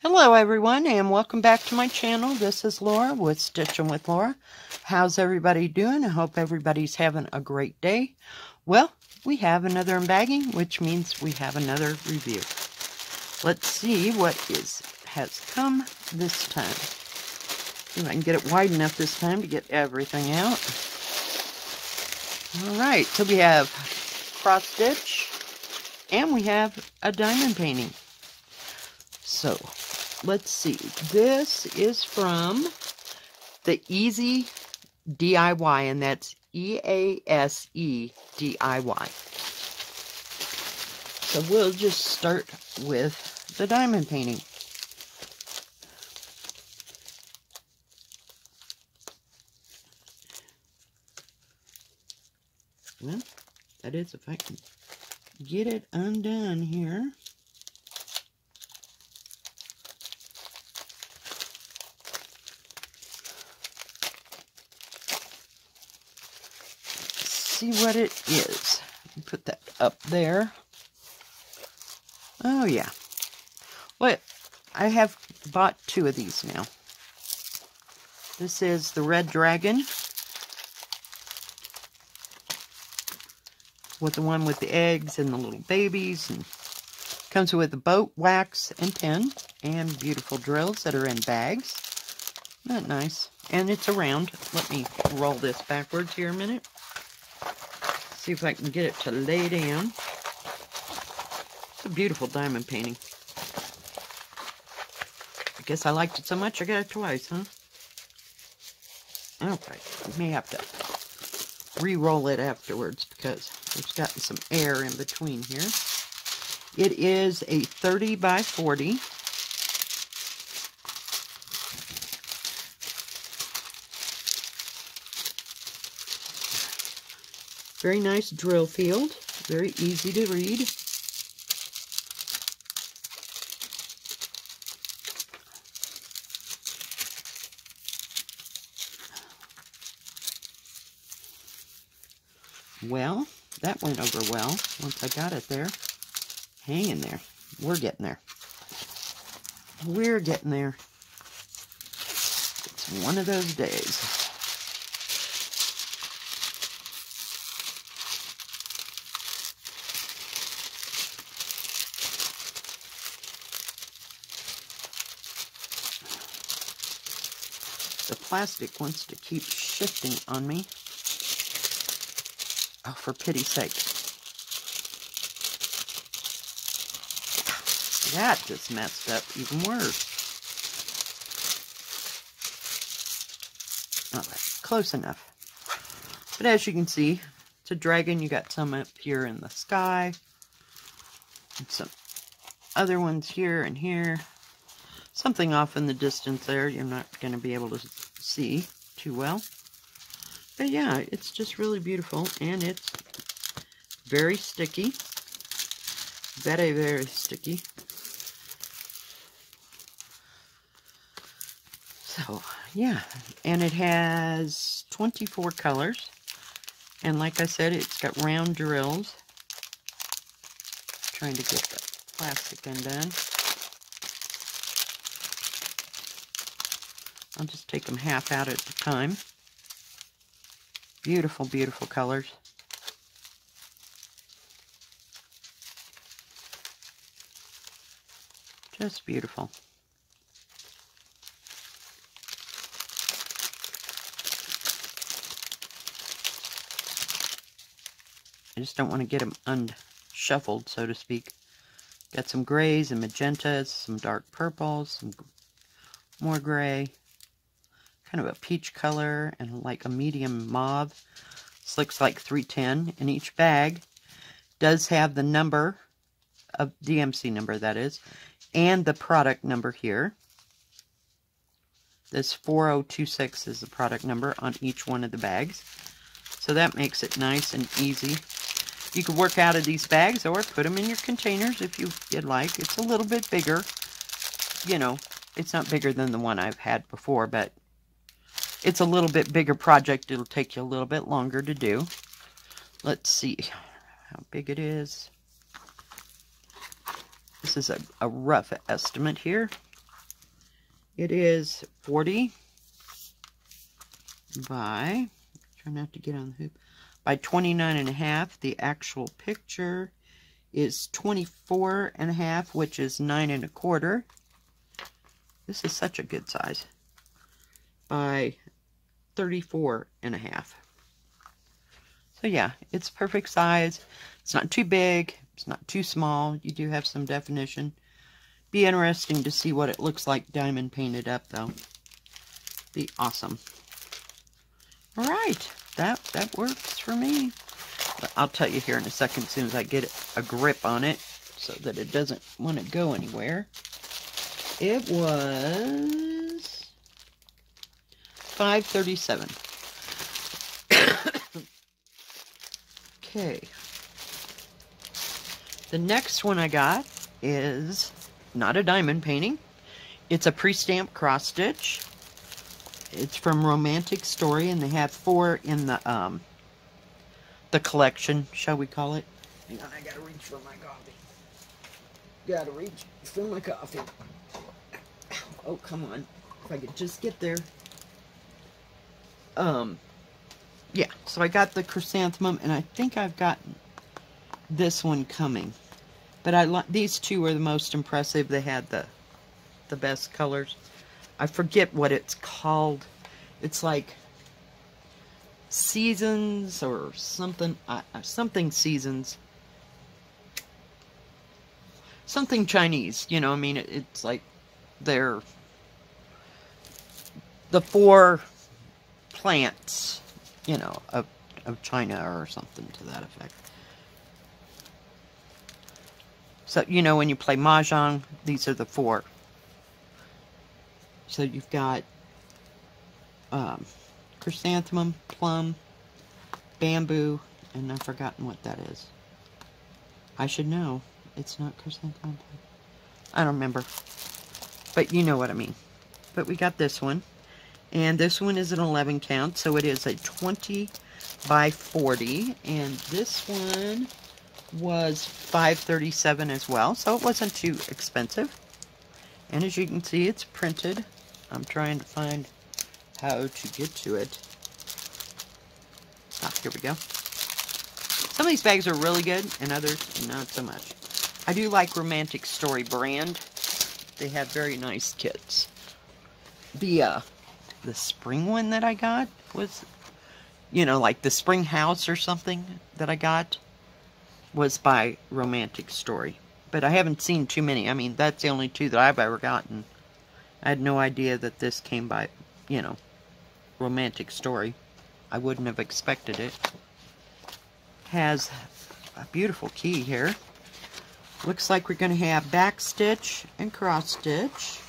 Hello everyone and welcome back to my channel. This is Laura with Stitching with Laura. How's everybody doing? I hope everybody's having a great day. Well, we have another unbagging, which means we have another review. Let's see what has come this time. See if I can get it wide enough this time to get everything out. Alright, so we have cross stitch and we have a diamond painting. So let's see. This is from the EaseDIY, and that's EaseDIY. So we'll just start with the diamond painting. Well, that is if I can get it undone here. See what it is. Put that up there. Oh yeah. Well, I have bought two of these now. This is the red dragon with the one with the eggs and the little babies, and comes with a boat, wax, and pin, and beautiful drills that are in bags. Isn't that nice? And it's a round. Let me roll this backwards here a minute. See if I can get it to lay down. It's a beautiful diamond painting. I guess I liked it so much I got it twice, huh? Okay, may have to re-roll it afterwards because it's gotten some air in between here. It is a 30 by 40. Very nice drill field, very easy to read. Well, that went over well once I got it there. Hang in there. We're getting there. We're getting there. It's one of those days. The plastic wants to keep shifting on me. Oh, for pity's sake. That just messed up even worse. Alright, close enough. But as you can see, it's a dragon. You got some up here in the sky. And some other ones here and here. Something off in the distance there you're not going to be able to see too well. But yeah, it's just really beautiful, and it's very sticky. Very, very sticky. So, yeah, and it has 24 colors. And like I said, it's got round drills. Trying to get the plastic undone. I'll just take them half out at a time. Beautiful, beautiful colors. Just beautiful. I just don't want to get them unshuffled, so to speak. Got some grays and magentas, some dark purples, some more gray. Kind of a peach color and like a medium mauve. This looks like 310, and each bag does have the number of DMC number, that is, and the product number here. This 4026 is the product number on each one of the bags, so that makes it nice and easy. You can work out of these bags or put them in your containers if you'd like. It's a little bit bigger, you know. It's not bigger than the one I've had before, but it's a little bit bigger project. It'll take you a little bit longer to do. Let's see how big it is. This is a rough estimate here. It is 40 by, try not to get on the hoop, by 29.5. The actual picture is 24.5, which is 9.25. This is such a good size. By 34.5. So yeah, it's perfect size. It's not too big. It's not too small. You do have some definition. Be interesting to see what it looks like diamond painted up, though. Be awesome. All right, that works for me. But I'll tell you here in a second, as soon as I get a grip on it, so that it doesn't want to go anywhere. It was $5.37. Okay. The next one I got is not a diamond painting. It's a pre-stamped cross stitch. It's from Romantic Story, and they have 4 in the collection, shall we call it? Hang on, I gotta reach for my coffee. Gotta reach for my coffee. Oh, come on. If I could just get there. Yeah, so I got the Chrysanthemum, and I think I've gotten this one coming. But these two were the most impressive. They had the best colors. I forget what it's called. It's like Seasons or something. Something Seasons. Something Chinese. You know, I mean, it's like they're the 4 plants, you know, of China or something to that effect. So, you know, when you play Mahjong, these are the 4. So you've got Chrysanthemum, Plum, Bamboo, and I've forgotten what that is. I should know. It's not Chrysanthemum. I don't remember. But you know what I mean. But we got this one. And this one is an 11 count, so it is a 20 by 40. And this one was $5.37 as well, so it wasn't too expensive. And as you can see, it's printed. I'm trying to find how to get to it. Ah, here we go. Some of these bags are really good, and others not so much. I do like Romantic Story brand. They have very nice kits. The spring one that I got was, you know, like the spring house or something that I got was by Romantic Story. But I haven't seen too many. I mean, that's the only 2 that I've ever gotten. I had no idea that this came by, you know, Romantic Story. I wouldn't have expected it. Has a beautiful key here. Looks like we're going to have back stitch and cross stitch.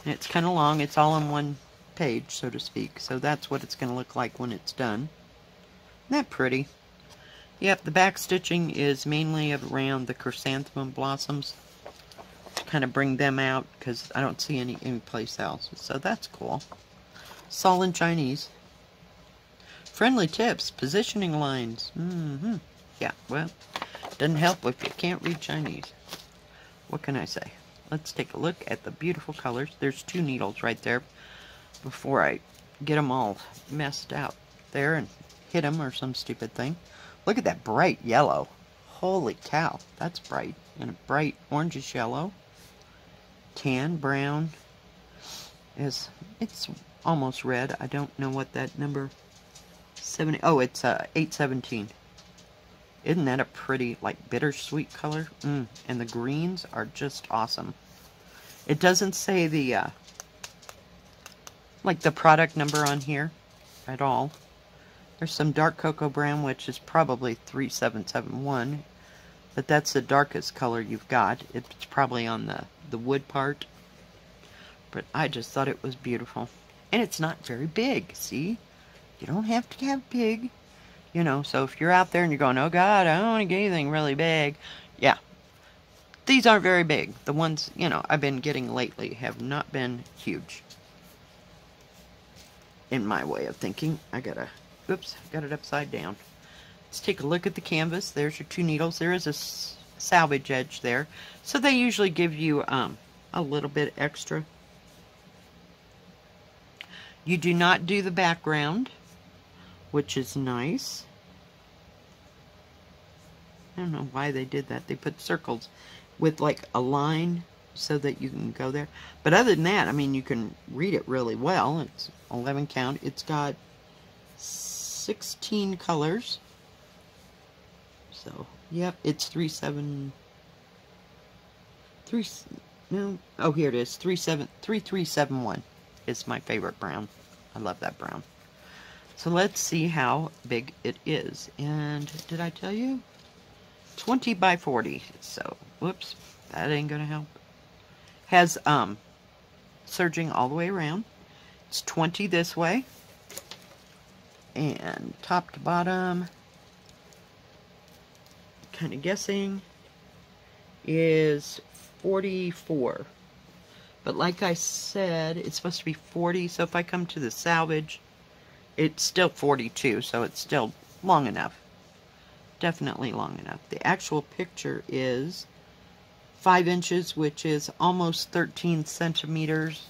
And it's kind of long. It's all on one page, so to speak. So that's what it's going to look like when it's done. Isn't that pretty? Yep, the back stitching is mainly around the chrysanthemum blossoms. To kind of bring them out, because I don't see any place else. So that's cool. It's all in Chinese. Friendly tips, positioning lines. Yeah, well, doesn't help if you can't read Chinese. What can I say? Let's take a look at the beautiful colors. There's 2 needles right there before I get them all messed out there and hit them or some stupid thing. Look at that bright yellow. Holy cow, that's bright. And a bright orangish yellow. Tan, brown. It's almost red. I don't know what that number 70. Oh, it's 817. Isn't that a pretty, like, bittersweet color? And the greens are just awesome. It doesn't say the, like, the product number on here at all. There's some dark cocoa brown, which is probably 3771. But that's the darkest color you've got. It's probably on the wood part. But I just thought it was beautiful. And it's not very big, see? You don't have to have big. You know, so if you're out there and you're going, oh God, I don't want to get anything really big. Yeah. These aren't very big. The ones, you know, I've been getting lately have not been huge. In my way of thinking. Oops, got it upside down. Let's take a look at the canvas. There's your 2 needles. There is a salvage edge there. So they usually give you a little bit extra. You do not do the background, which is nice. I don't know why they did that. They put circles with like a line so that you can go there. But other than that, I mean, you can read it really well. It's 11 count. It's got 16 colors. So, yep, it's 3371 is my favorite brown. I love that brown. So let's see how big it is. And did I tell you? 20 by 40. So, whoops, that ain't gonna help. Has serging all the way around. It's 20 this way. And top to bottom, kind of guessing, is 44. But like I said, it's supposed to be 40, so if I come to the salvage, it's still 42, so it's still long enough. Definitely long enough. The actual picture is 5 inches, which is almost 13 centimeters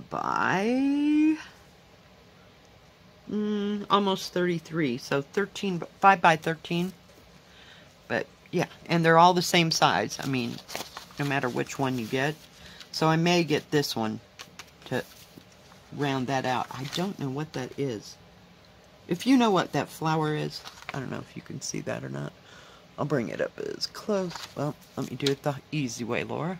by almost 33. So 5 by 13. But yeah, and they're all the same size. I mean, no matter which one you get. So I may get this one to round that out. I don't know what that is. If you know what that flower is, I don't know if you can see that or not. I'll bring it up as close. Well, let me do it the easy way, Laura.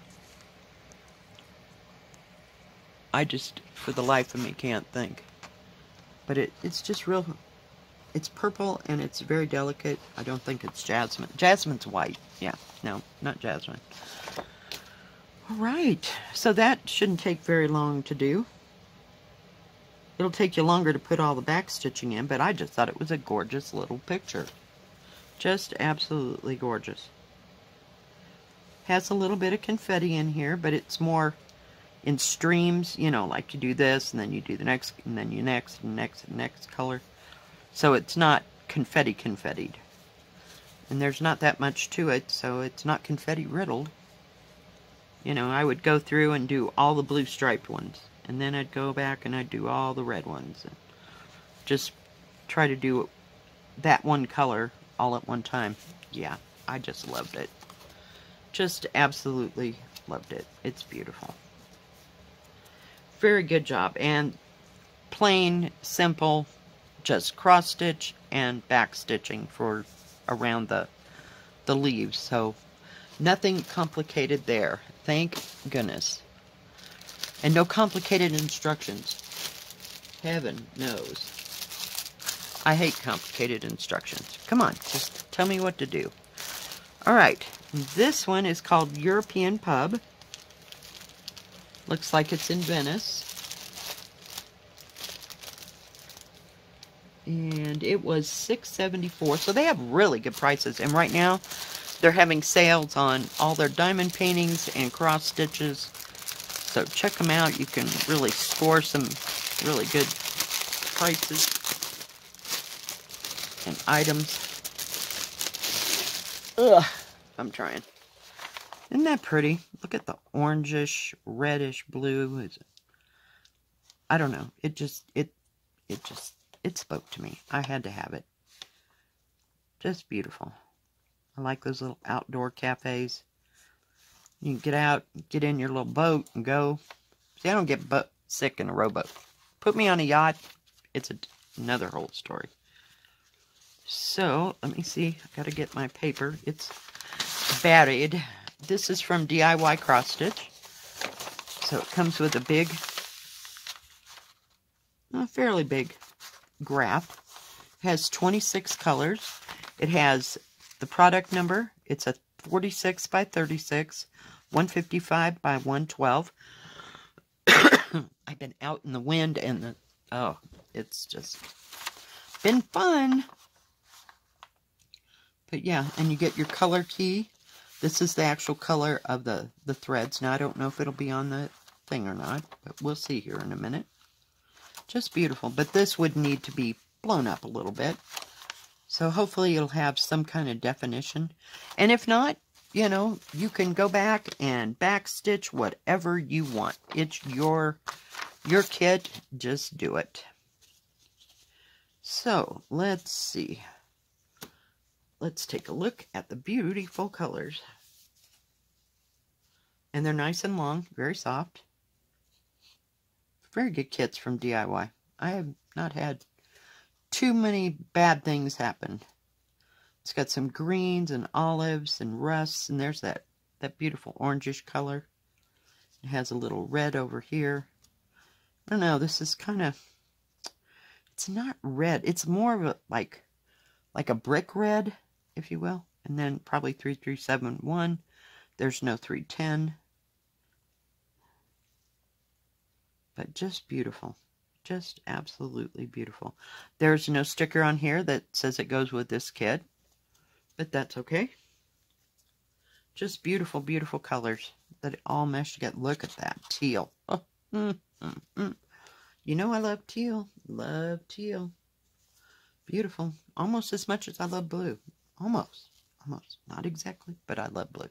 I just, for the life of me, can't think. But it's just real, it's purple and it's very delicate. I don't think it's jasmine. Jasmine's white. Yeah, no, not jasmine. All right, so that shouldn't take very long to do. It'll take you longer to put all the back stitching in, but I just thought it was a gorgeous little picture. Just absolutely gorgeous. Has a little bit of confetti in here, but it's more in streams, you know, like you do this, and then you do the next, and then you next, and next, and next color. So it's not confettied. And there's not that much to it, so it's not confetti riddled. You know, I would go through and do all the blue striped ones. And then I'd go back and I'd do all the red ones. And just try to do that one color all at one time. Yeah, I just loved it. Just absolutely loved it. It's beautiful. Very good job. And plain, simple, just cross stitch and back stitching for around the leaves. So nothing complicated there. Thank goodness. And no complicated instructions. Heaven knows. I hate complicated instructions. Come on, just tell me what to do. Alright, this one is called European Pub. Looks like it's in Venice. And it was $6.74. So they have really good prices. And right now, they're having sales on all their diamond paintings and cross stitches. So check them out. You can really score some really good prices and items. Ugh, I'm trying. Isn't that pretty? Look at the orangish, reddish blue. I don't know. It spoke to me. I had to have it. Just beautiful. I like those little outdoor cafes. You can get out, get in your little boat and go. See, I don't get sick in a rowboat. Put me on a yacht, it's another whole story. So, let me see. I gotta get my paper. It's buried. This is from DIY Cross Stitch. So, it comes with a big, fairly big graph. It has 26 colors. It has the product number. It's a 46 by 36, 155 by 112. I've been out in the wind and it's just been fun. But yeah, and you get your color key. This is the actual color of the threads. Now, I don't know if it'll be on the thing or not, but we'll see here in a minute. Just beautiful. But this would need to be blown up a little bit. So hopefully it'll have some kind of definition. And if not, you know, you can go back and backstitch whatever you want. It's your kit. Just do it. So, let's see. Let's take a look at the beautiful colors. And they're nice and long, very soft. Very good kits from DIY. I have not had too many bad things happen. It's got some greens and olives and rusts, and there's that beautiful orangish color. It has a little red over here. I don't know, this is kind of, it's not red. It's more of a, like a brick red, if you will. And then probably 3371. There's no 310. But just beautiful. Just absolutely beautiful. There's no sticker on here that says it goes with this kit. But that's okay. Just beautiful, beautiful colors that all mesh together. Look at that teal. Oh, You know I love teal. Love teal. Beautiful. Almost as much as I love blue. Almost. Almost. Not exactly, but I love blue.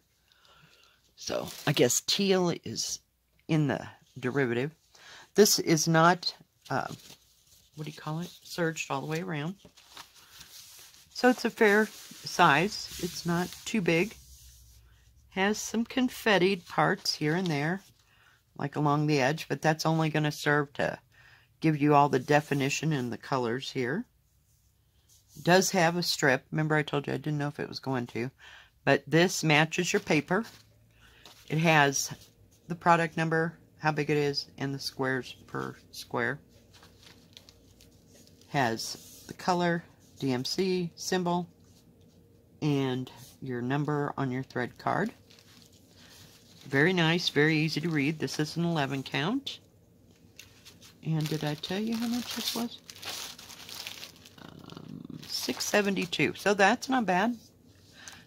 So, I guess teal is in the derivative. This is not, what do you call it? Serged all the way around. So it's a fair size. It's not too big. Has some confettied parts here and there, like along the edge, but that's only going to serve to give you all the definition and the colors here. It does have a strip. Remember I told you I didn't know if it was going to, but this matches your paper. It has the product number, how big it is, and the squares per square. Has the color, DMC symbol, and your number on your thread card. Very nice, very easy to read. This is an 11 count. And did I tell you how much this was? $6.72. So that's not bad.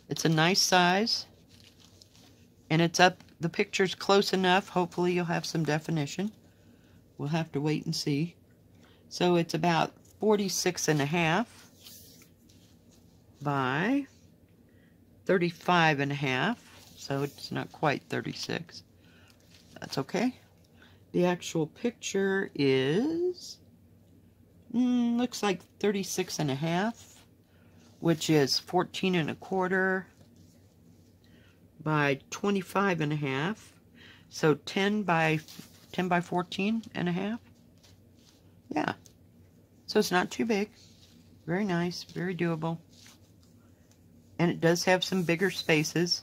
It's a nice size. And it's up, the picture's close enough. Hopefully you'll have some definition. We'll have to wait and see. So it's about 46.5 by 35.5. So it's not quite 36. That's okay. The actual picture is, looks like 36.5, which is 14.25 by 25.5. So 10 by 14.5. Yeah. So it's not too big. Very nice, very doable. And it does have some bigger spaces.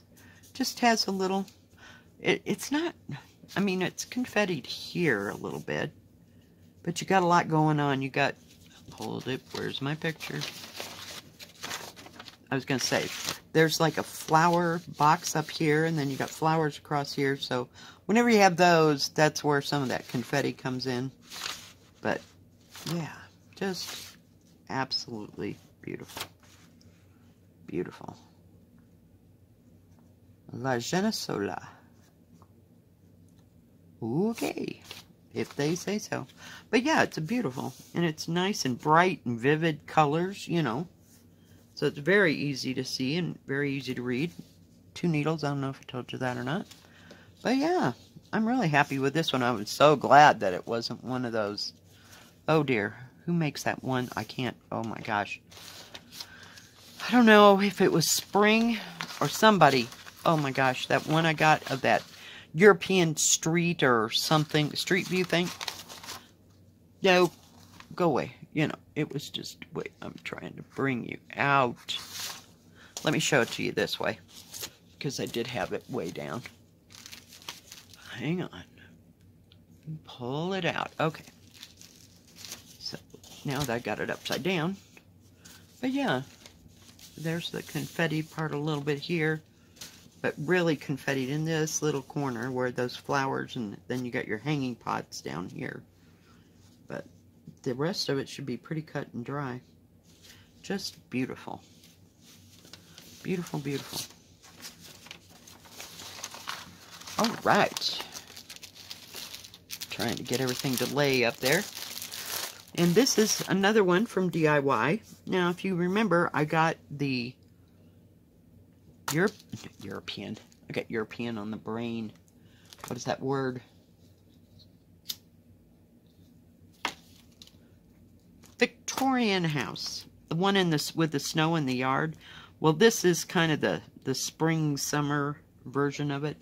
Just has a little, it's not, I mean, it's confettied here a little bit, but you got a lot going on. You got, hold it, where's my picture? I was going to say, there's like a flower box up here, and then you got flowers across here. So whenever you have those, that's where some of that confetti comes in. But yeah, just absolutely beautiful. Beautiful. La Genesola. Okay, if they say so. But yeah, it's a beautiful, and it's nice and bright and vivid colors, you know. So it's very easy to see and very easy to read. 2 needles, I don't know if I told you that or not. But yeah, I'm really happy with this one. I was so glad that it wasn't one of those. Oh dear, who makes that one? I can't, oh my gosh. I don't know if it was Spring or somebody. Oh my gosh, that one I got of that European street or something, street view thing. No, go away. You know, it was just, wait, I'm trying to bring you out. Let me show it to you this way, because I did have it way down. Hang on. Pull it out. Okay. So, now that I got it upside down. But yeah, there's the confetti part a little bit here. But really confettied in this little corner where those flowers, and then you got your hanging pots down here. But the rest of it should be pretty cut and dry. Just beautiful. Beautiful, beautiful. All right. Trying to get everything to lay up there. And this is another one from DIY. Now, if you remember, I got the European. I got European on the brain. What is that word? Victorian house. The one in this with the snow in the yard. Well, this is kind of the spring summer version of it.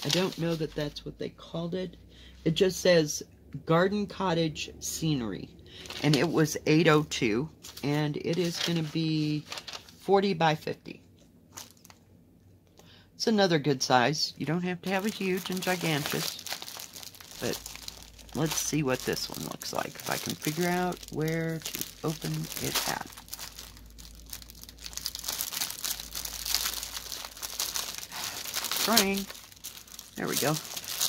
I don't know that that's what they called it. It just says garden cottage scenery, and it was $8.02, and it is going to be 40 by 50. It's another good size. You don't have to have a huge and gigantic, but let's see what this one looks like, if I can figure out where to open it at. Trying. There we go.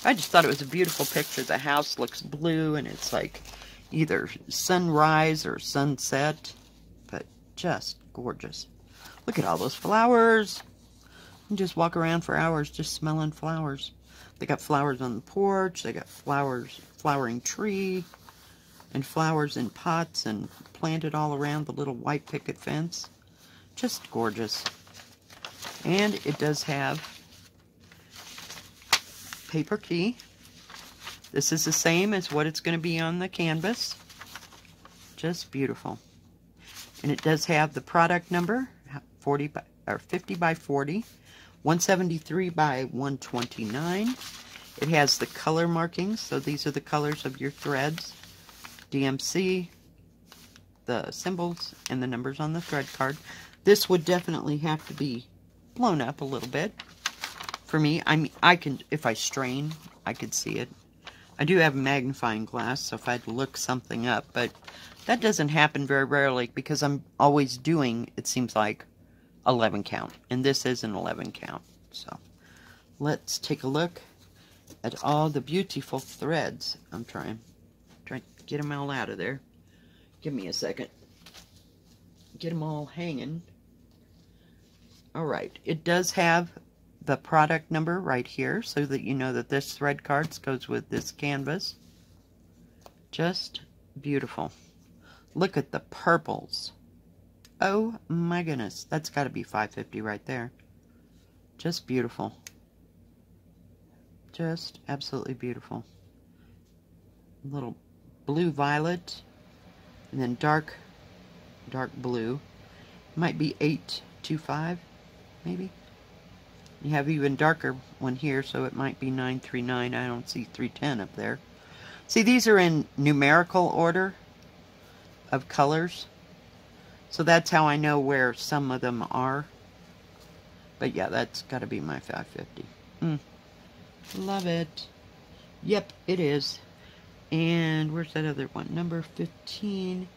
I just thought it was a beautiful picture. The house looks blue, and it's like either sunrise or sunset, but just gorgeous. Look at all those flowers. You can just walk around for hours just smelling flowers. They got flowers on the porch. They got flowering tree, and flowers in pots and planted all around the little white picket fence. Just gorgeous. And it does have paper key. This is the same as what it's going to be on the canvas. Just beautiful. And it does have the product number, 50 by 40, 173 by 129. It has the color markings, so these are the colors of your threads, DMC, the symbols, and the numbers on the thread card. This would definitely have to be blown up a little bit. For me, I mean, I can, if I strain, I could see it. I do have a magnifying glass, so if I'd look something up, but that doesn't happen very rarely because I'm always doing, it seems like, 11 count. And this is an 11 count. So, let's take a look at all the beautiful threads. I'm trying to get them all out of there. Give me a second. Get them all hanging. Alright, it does have the product number right here so that you know that this thread cards goes with this canvas. Just beautiful. Look at the purples. Oh my goodness, that's got to be $5.50 right there. Just beautiful. Just absolutely beautiful. Little blue violet, and then dark blue. Might be $8.25 maybe. You have even darker one here, so it might be $9.39. I don't see $3.10 up there. See, these are in numerical order of colors. So that's how I know where some of them are. But yeah, that's got to be my $5.50. Love it. Yep, it is. And where's that other one? Number 15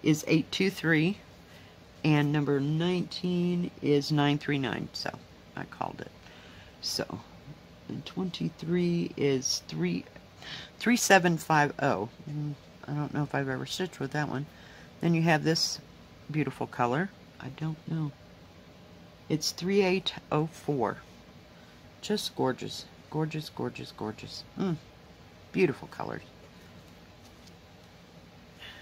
is $8.23. And number 19 is $9.39. So I called it. So, and 23 is 3750. I don't know if I've ever stitched with that one. Then you have this beautiful color. I don't know. It's 3804. Just gorgeous. Gorgeous, gorgeous, gorgeous. Beautiful colors.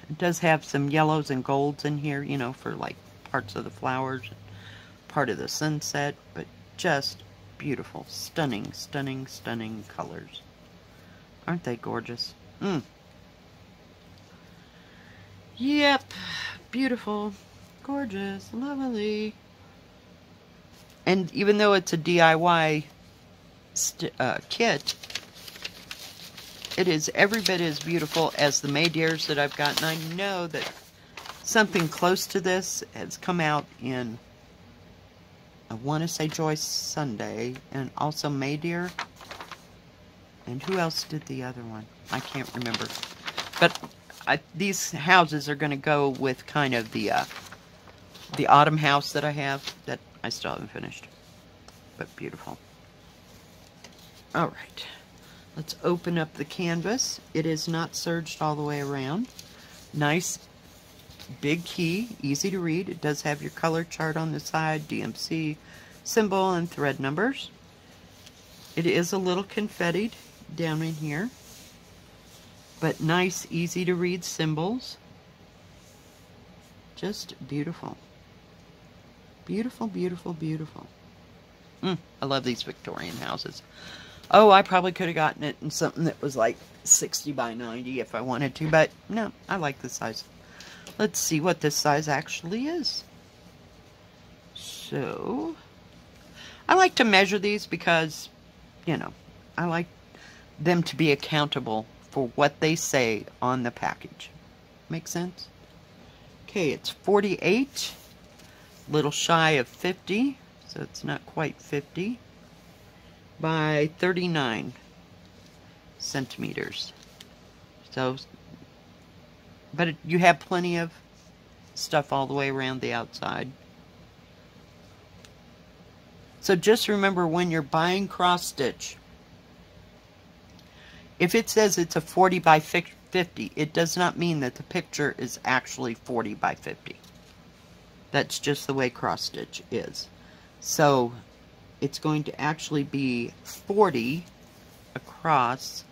It does have some yellows and golds in here, you know, for like parts of the flowers, part of the sunset, but just beautiful. Stunning, stunning, stunning colors. Aren't they gorgeous? Yep. Beautiful. Gorgeous. Lovely. And even though it's a DIY kit, it is every bit as beautiful as the May Dears that I've got. And I know that something close to this has come out in, I want to say Joyce Sunday, and also May Dear. And who else did the other one? I can't remember. But these houses are going to go with kind of the autumn house that I have that I still haven't finished. But beautiful. Alright. Let's open up the canvas. It is not serged all the way around. Nice big key, easy to read. It does have your color chart on the side, DMC symbol, and thread numbers. It is a little confettied down in here, but nice, easy to read symbols. Just beautiful. Beautiful, beautiful, beautiful. I love these Victorian houses. Oh, I probably could have gotten it in something that was like 60 by 90 if I wanted to, but no, I like the size. Let's see what this size actually is. So, I like to measure these because, you know, I like them to be accountable for what they say on the package. Make sense? Okay, it's 48, little shy of 50, so it's not quite 50, by 39 centimeters. So, but you have plenty of stuff all the way around the outside. So just remember, when you're buying cross stitch, if it says it's a 40 by 50, it does not mean that the picture is actually 40 by 50. That's just the way cross stitch is. So it's going to actually be 40 across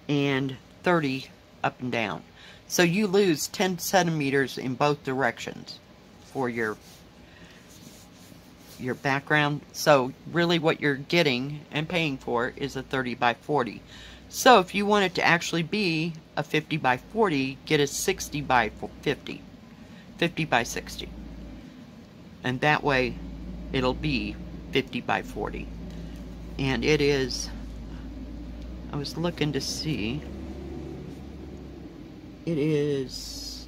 and 30 up and down. So you lose 10 centimeters in both directions for your background. So really what you're getting and paying for is a 30 by 40. So if you want it to actually be a 50 by 40, get a 60 by 50. 50 by 60. And that way it'll be 50 by 40. And it is, I was looking to see, it is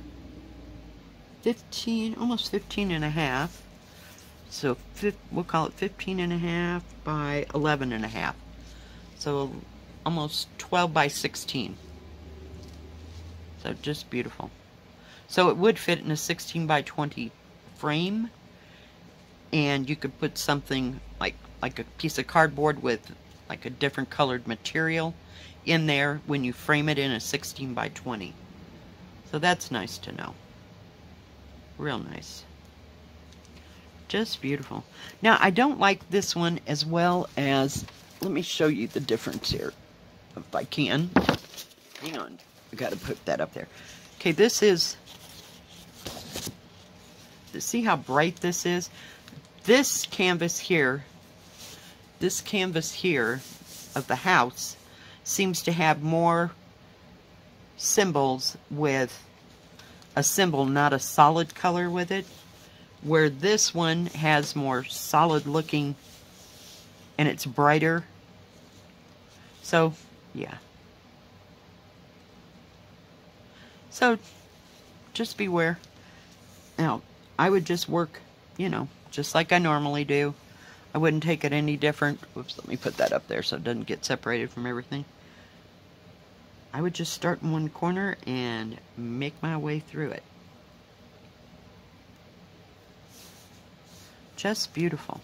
15, almost 15 and a half. So we'll call it 15 and a half by 11 and a half. So almost 12 by 16. So just beautiful. So it would fit in a 16 by 20 frame. And you could put something like a piece of cardboard with like a different colored material in there when you frame it in a 16 by 20. So that's nice to know. Real nice. Just beautiful. Now, I don't like this one as well as, let me show you the difference here, if I can. Hang on, I gotta put that up there. Okay, this is, see how bright this is? This canvas here of the house seems to have more symbols with a symbol, not a solid color with it, where this one has more solid looking and it's brighter. So yeah, so just beware. Now I would just work, you know, just like I normally do. I wouldn't take it any different. Oops, let me put that up there so it doesn't get separated from everything. I would just start in one corner and make my way through it. Just beautiful.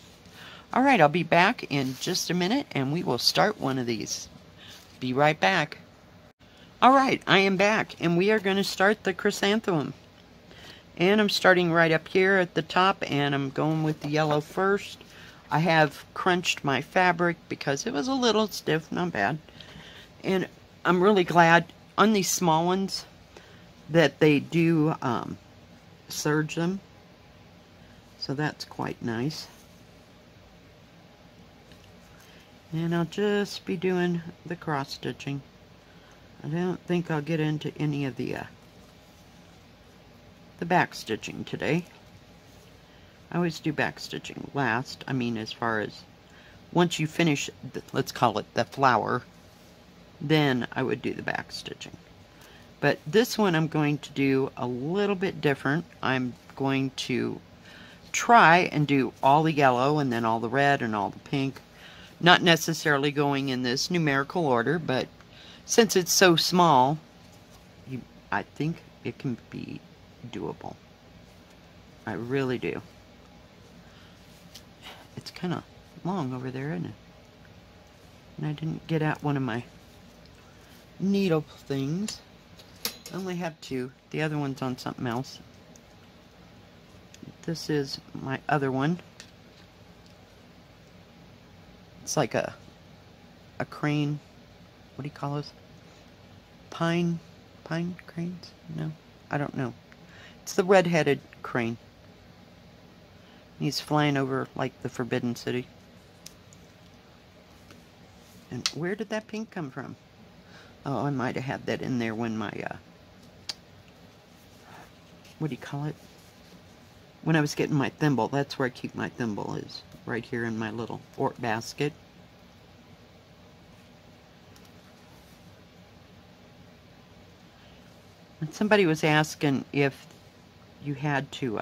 All right, I'll be back in just a minute and we will start one of these. Be right back. All right, I am back and we are going to start the chrysanthemum. And I'm starting right up here at the top and I'm going with the yellow first. I have crunched my fabric because it was a little stiff, not bad. And I'm really glad on these small ones that they do serge them. So that's quite nice. And I'll just be doing the cross stitching. I don't think I'll get into any of the back stitching today. I always do back stitching last. I mean, as far as once you finish, let's call it the flower, then I would do the back stitching. But this one I'm going to do a little bit different. I'm going to try and do all the yellow and then all the red and all the pink. Not necessarily going in this numerical order, but since it's so small, I think it can be doable. I really do. It's kind of long over there, isn't it? And I didn't get out one of my needle things. I only have two. The other one's on something else. This is my other one. It's like a crane. What do you call those? Pine cranes? No, I don't know. It's the red-headed crane. He's flying over like the Forbidden City. And where did that pink come from? Oh, I might have had that in there when my, what do you call it? When I was getting my thimble. That's where I keep my thimble, is right here in my little Ort basket. And somebody was asking if you had to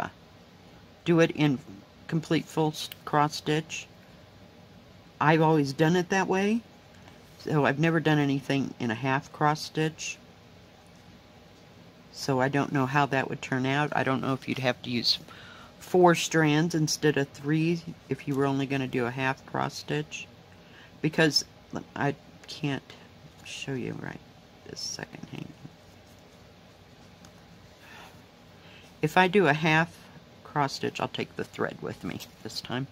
do it in complete full cross stitch. I've always done it that way, so I've never done anything in a half cross stitch. So I don't know how that would turn out. I don't know if you'd have to use 4 strands instead of 3 if you were only going to do a half cross stitch, because I can't show you right this second. Hang on. If I do a half cross stitch, I'll take the thread with me this time.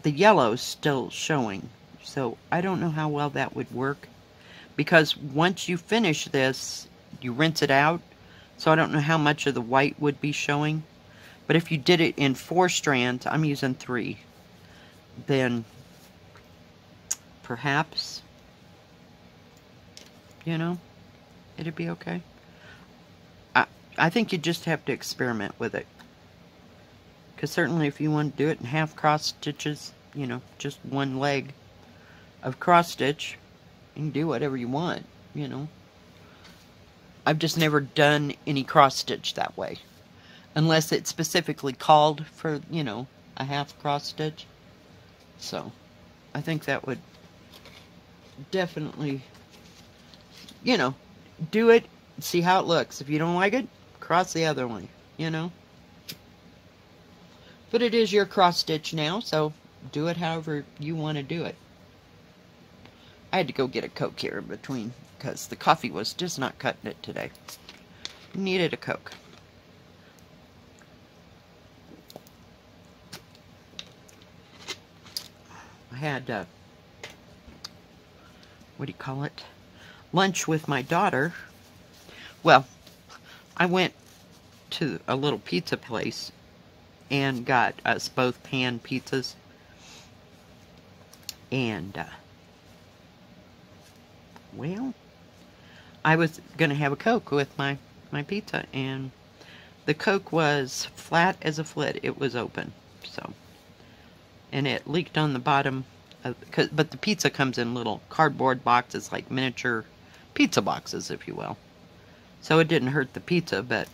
The yellow's still showing, so I don't know how well that would work, because once you finish this, you rinse it out, so I don't know how much of the white would be showing. But if you did it in 4 strands, I'm using 3, then perhaps, you know, it'd be okay. I think you just have to experiment with it. Because certainly if you want to do it in half cross stitches, you know, just one leg of cross stitch, you can do whatever you want, you know. I've just never done any cross stitch that way. Unless it's specifically called for, you know, a half cross stitch. So, I think that would definitely, you know, do it, see how it looks. If you don't like it, cross the other one, you know. But it is your cross stitch now, so do it however you want to do it. I had to go get a Coke here in between, because the coffee was just not cutting it today. Needed a Coke. I had, what do you call it? Lunch with my daughter. Well, I went to a little pizza place and got us both pan pizzas. And, well, I was going to have a Coke with my pizza, and the Coke was flat as a flit. It was open, so. And it leaked on the bottom, but the pizza comes in little cardboard boxes, like miniature pizza boxes, if you will. So it didn't hurt the pizza, but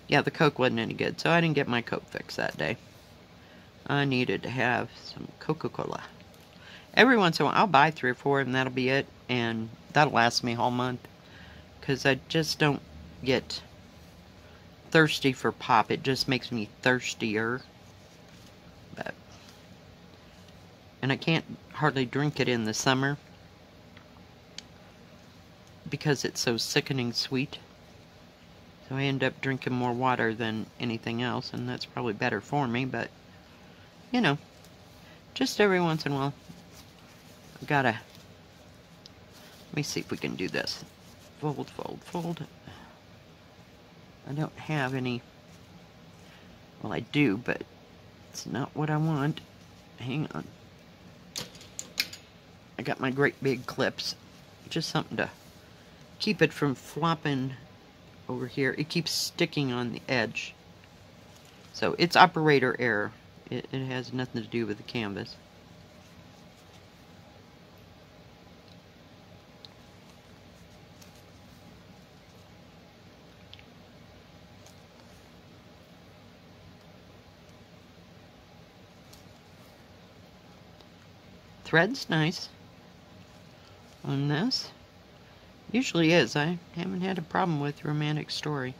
yeah, the Coke wasn't any good, so I didn't get my Coke fix that day. I needed to have some Coca-Cola. Every once in a while, I'll buy 3 or 4, and that'll be it, and that'll last me all month, because I just don't get thirsty for pop. It just makes me thirstier. But, and I can't hardly drink it in the summer, because it's so sickening sweet. So I end up drinking more water than anything else, and that's probably better for me, but, you know, just every once in a while. I've gotta, let me see if we can do this. Fold, fold, fold. I don't have any, well, I do, but it's not what I want. Hang on. I got my great big clips. Just something to keep it from flopping over here. It keeps sticking on the edge. So it's operator error. It has nothing to do with the canvas. Thread's nice on this. Usually is. I haven't had a problem with Romantic Story.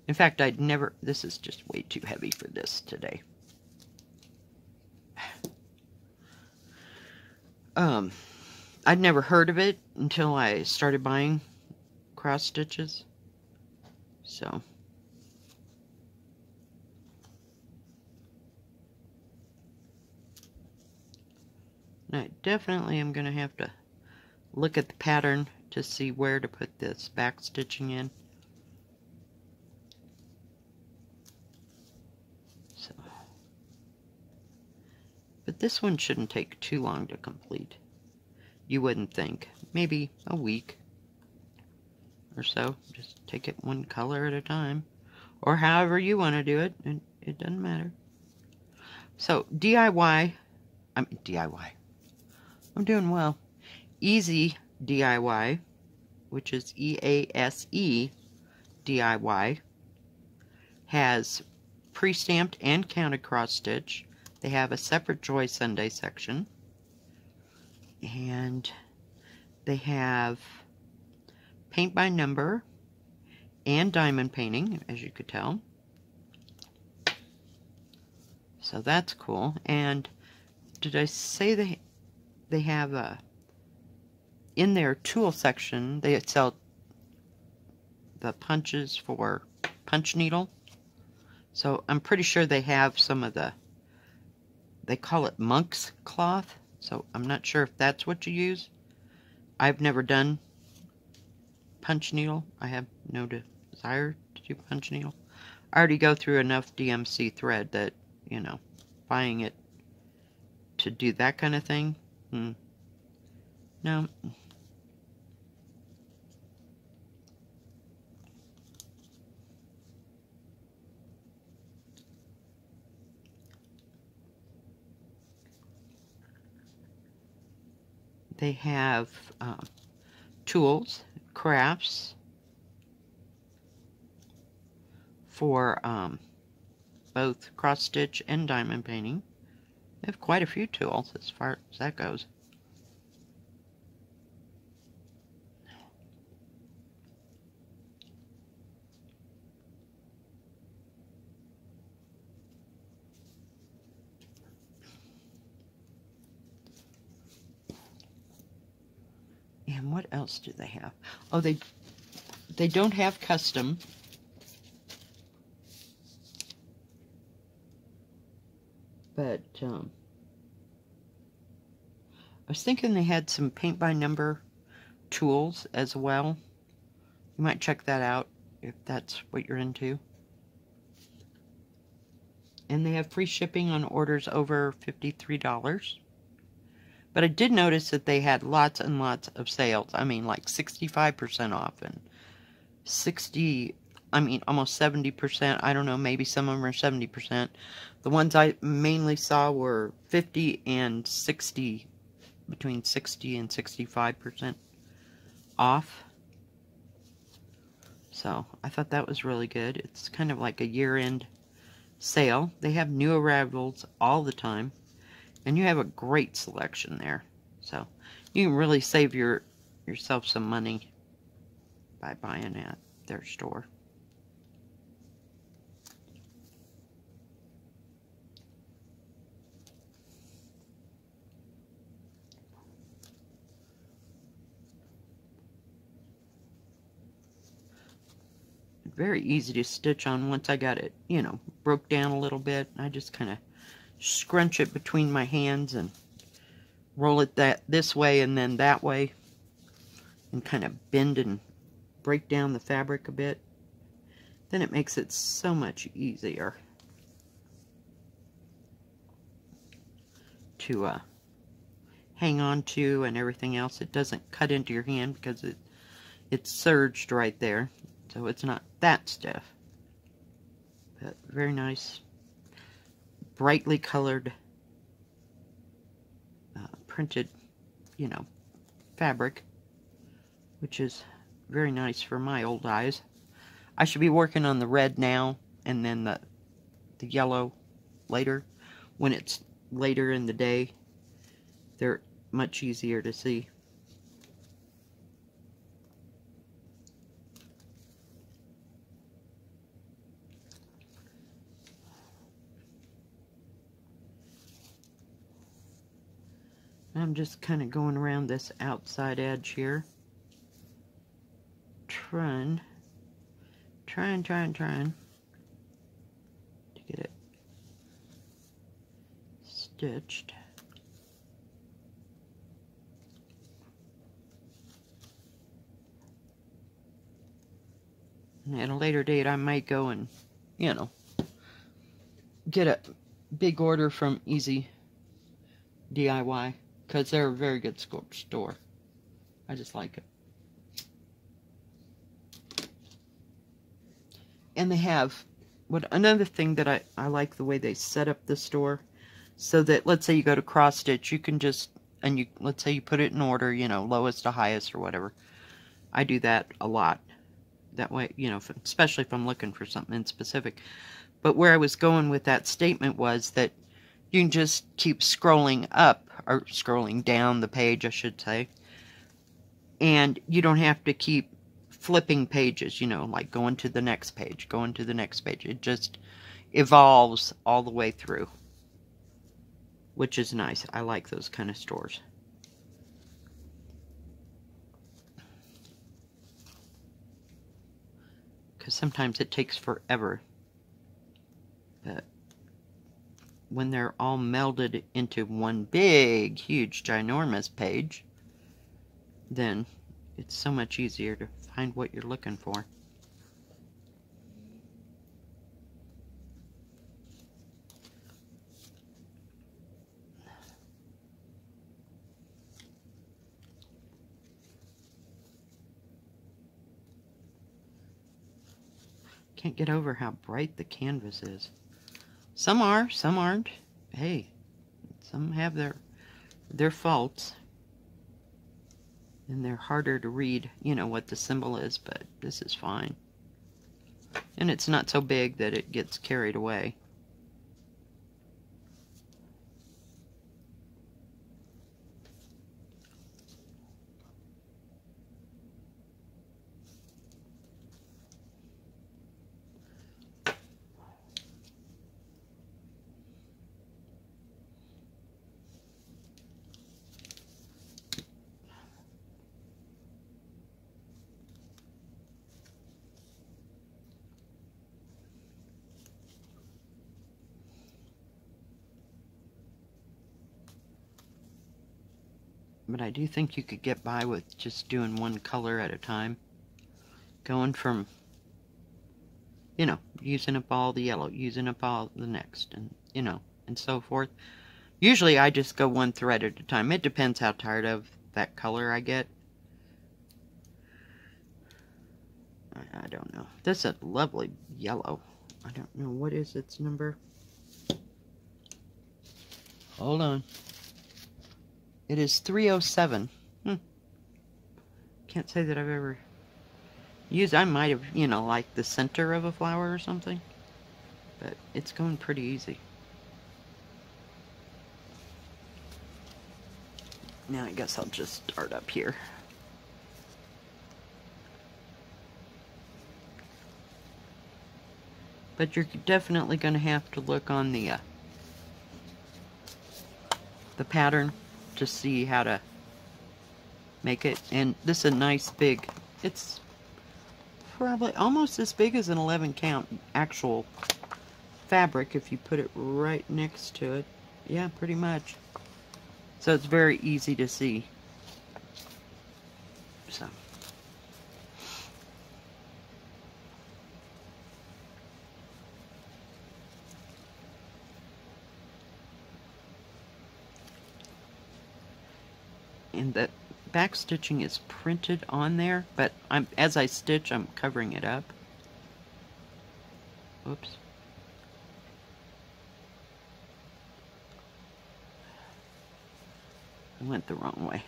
In fact, I'd never, this is just way too heavy for this today. I'd never heard of it until I started buying cross stitches. So. And I definitely am going to have to look at the pattern to see where to put this back stitching in. So, but this one shouldn't take too long to complete. You wouldn't think. Maybe a week or so. Just take it one color at a time. Or however you want to do it. It doesn't matter. So, DIY. I'm doing well. EaseDIY, which is EASE DIY, has pre-stamped and counted cross stitch. They have a separate Joy Sunday section. And they have paint by number and diamond painting, as you could tell. So that's cool. And did I say they have a, in their tool section, they sell the punches for punch needle. So I'm pretty sure they have some of the, they call it monk's cloth. So I'm not sure if that's what you use. I've never done punch needle. I have no desire to do punch needle. I already go through enough DMC thread that, you know, buying it to do that kind of thing, no. They have tools, crafts for both cross stitch and diamond painting. They have quite a few tools as far as that goes. And what else do they have? Oh, they don't have custom. But I was thinking they had some paint by number tools as well. You might check that out if that's what you're into. And they have free shipping on orders over $53. But I did notice that they had lots and lots of sales. I mean, like 65% off and almost 70%. I don't know, maybe some of them are 70%. The ones I mainly saw were 50 and 60, between 60 and 65% off. So I thought that was really good. It's kind of like a year-end sale. They have new arrivals all the time. And you have a great selection there. So you can really save yourself some money by buying at their store. Very easy to stitch on once I got it, you know, broke down a little bit. I just kind of scrunch it between my hands and roll it this way and then that way and kind of bend and break down the fabric a bit. Then it makes it so much easier to hang on to and everything else. It doesn't cut into your hand because it's serged right there, so it's not that stiff. But very nice, brightly colored, printed, you know, fabric, which is very nice for my old eyes. I should be working on the red now, and then the yellow later. When it's later in the day, they're much easier to see. I'm just kind of going around this outside edge here. Trying to get it stitched. at a later date, I might go and, you know, get a big order from EaseDIY, because they're a very good store. I just like it. And they have, another thing that I like the way they set up the store, so that, let's say you go to cross stitch, you can just, and let's say you put it in order, you know, lowest to highest or whatever. I do that a lot. That way, you know, especially if I'm looking for something in specific. But where I was going with that statement was that you can just keep scrolling up, or scrolling down the page, I should say. And you don't have to keep flipping pages, you know, like going to the next page, going to the next page. It just evolves all the way through, which is nice. I like those kind of stores. Because sometimes it takes forever. But when they're all melded into one big, huge, ginormous page, then it's so much easier to find what you're looking for. Can't get over how bright the canvas is. Some are, some aren't. Hey, some have their faults. And they're harder to read, you know, what the symbol is, but this is fine. And it's not so big that it gets carried away. But I do think you could get by with just doing one color at a time. Going from, you know, using up all the yellow, using up all the next, and, you know, and so forth. Usually I just go one thread at a time. It depends how tired of that color I get. I don't know. This is a lovely yellow. I don't know. What is its number? Hold on. It is 307. Can't say that I've ever used. I might have, you know, like the center of a flower or something. But it's going pretty easy. Now I guess I'll just start up here. But you're definitely going to have to look on the pattern to see how to make it. And this is a nice big, it's probably almost as big as an 11 count actual fabric if you put it right next to it. Yeah, pretty much. So it's very easy to see. So and the back stitching is printed on there, but as I stitch, I'm covering it up. Oops. I went the wrong way.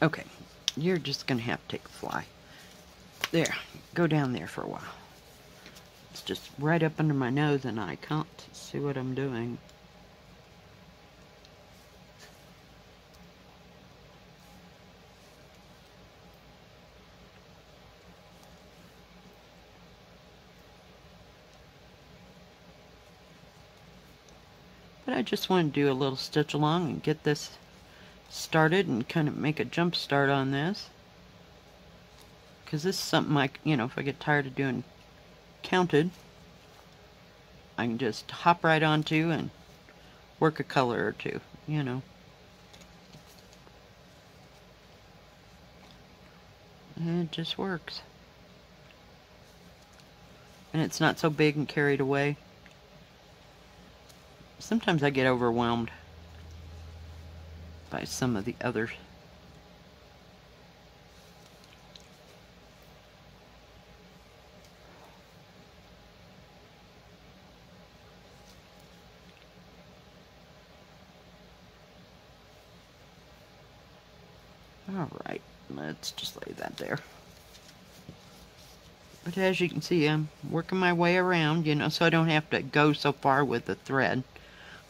Okay, you're just gonna have to take a fly. There, go down there for a while. It's just right up under my nose and I can't see what I'm doing. But I just want to do a little stitch along and get this started and kind of make a jump start on this. Because this is something like, you know, if I get tired of doing counted, I can just hop right onto and work a color or two, you know. And it just works. And it's not so big and carried away. Sometimes I get overwhelmed by some of the others. Alright, let's just lay that there. But as you can see, I'm working my way around, you know, so I don't have to go so far with the thread.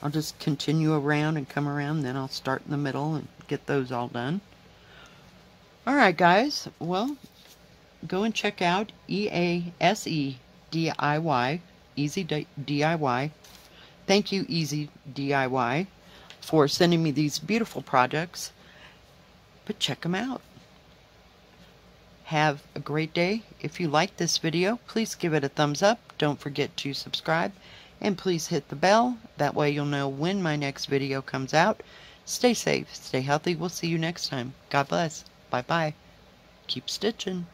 I'll just continue around and come around, then I'll start in the middle and get those all done. Alright guys, well, go and check out EaseDIY, EaseDIY. Thank you, EaseDIY, for sending me these beautiful projects. But check them out. Have a great day. If you like this video, please give it a thumbs up. Don't forget to subscribe. And please hit the bell. That way you'll know when my next video comes out. Stay safe. Stay healthy. We'll see you next time. God bless. Bye-bye. Keep stitching.